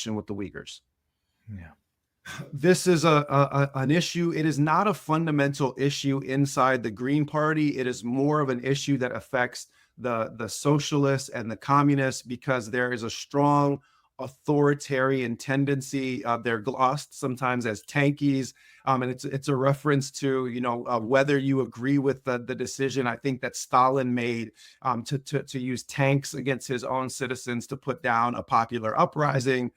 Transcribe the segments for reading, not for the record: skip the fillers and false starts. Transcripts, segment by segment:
with the Uyghurs. Yeah. This is an issue. It is not a fundamental issue inside the Green Party. It is more of an issue that affects the socialists and the communists, because there is a strong authoritarian tendency. They're glossed sometimes as tankies, and it's a reference to, you know, whether you agree with the decision I think that Stalin made to use tanks against his own citizens to put down a popular uprising.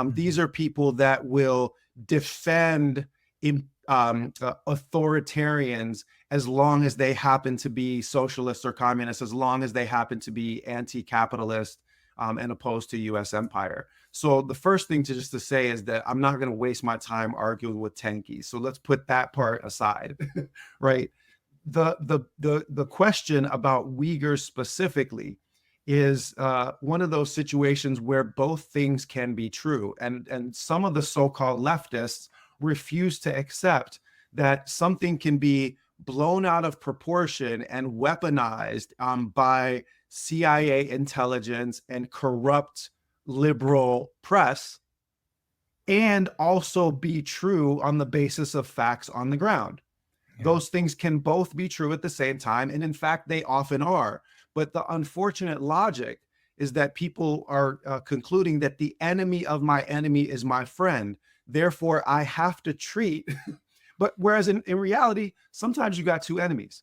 These are people that will defend authoritarians as long as they happen to be socialists or communists, as long as they happen to be anti-capitalist and opposed to U.S. empire. So the first thing to say is that I'm not going to waste my time arguing with tankies. So let's put that part aside, right? The question about Uyghurs specifically is one of those situations where both things can be true. And some of the so-called leftists refuse to accept that something can be blown out of proportion and weaponized by CIA intelligence and corrupt liberal press, and also be true on the basis of facts on the ground. Yeah. Those things can both be true at the same time, and in fact, they often are. But the unfortunate logic is that people are concluding that the enemy of my enemy is my friend. Therefore, I have to treat, but whereas in reality, sometimes you got two enemies,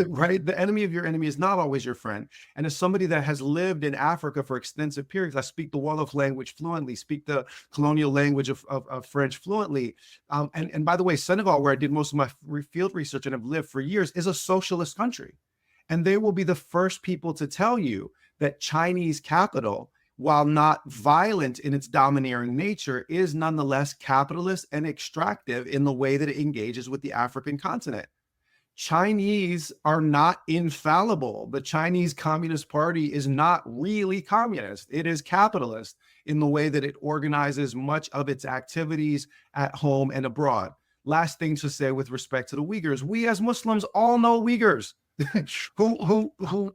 right? The enemy of your enemy is not always your friend. And as somebody that has lived in Africa for extensive periods, I speak the Wolof language fluently, speak the colonial language of French fluently. And by the way, Senegal, where I did most of my field research and have lived for years, is a socialist country. And they will be the first people to tell you that Chinese capital, while not violent in its domineering nature, is nonetheless capitalist and extractive in the way that it engages with the African continent. Chinese are not infallible. The Chinese Communist Party is not really communist. It is capitalist in the way that it organizes much of its activities at home and abroad. Last thing to say with respect to the Uyghurs, we as Muslims all know Uyghurs. who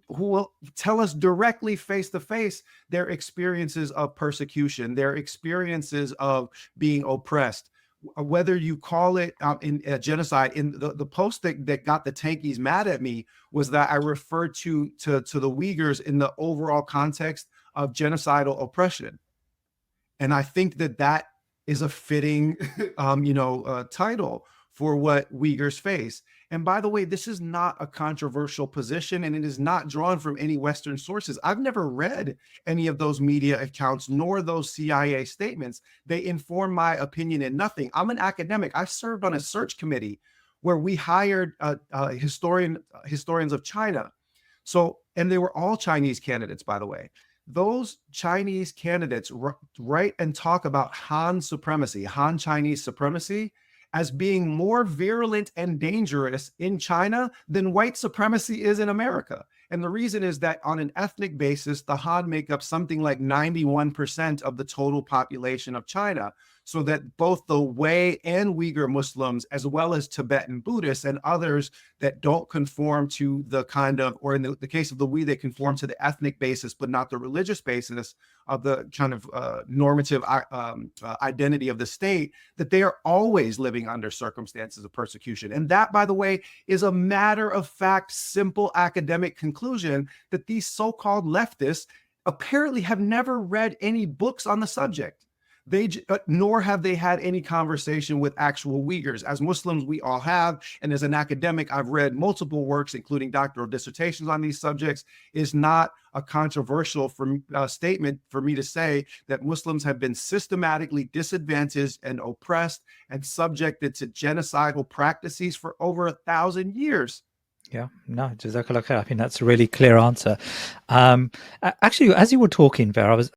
will tell us directly face to face their experiences of persecution, their experiences of being oppressed, whether you call it in genocide. In the post that got the tankies mad at me was that I referred to the Uyghurs in the overall context of genocidal oppression. And I think that is a fitting title for what Uyghurs face. And by the way, this is not a controversial position, and it is not drawn from any Western sources. I've never read any of those media accounts, nor those CIA statements. They inform my opinion in nothing. I'm an academic. I served on a search committee where we hired historians of China. So, and they were all Chinese candidates, by the way. Those Chinese candidates write and talk about Han Supremacy, Han Chinese supremacy, as being more virulent and dangerous in China than white supremacy is in America. And the reason is that on an ethnic basis, the Han make up something like 91% of the total population of China. So that both the Hui and Uyghur Muslims, as well as Tibetan Buddhists and others that don't conform to the kind of, or in the case of the Hui, they conform to the ethnic basis, but not the religious basis of the kind of normative identity of the state, that they are always living under circumstances of persecution. And that, by the way, is a matter of fact, simple academic conclusion that these so-called leftists apparently have never read any books on the subject. Nor have they had any conversation with actual Uyghurs. As Muslims, we all have. And as an academic, I've read multiple works, including doctoral dissertations on these subjects. It's not a controversial statement for me to say that Muslims have been systematically disadvantaged and oppressed and subjected to genocidal practices for over 1,000 years. Yeah, no, Jazakallah khair. I think that's a really clear answer. Actually, as you were talking, Ver,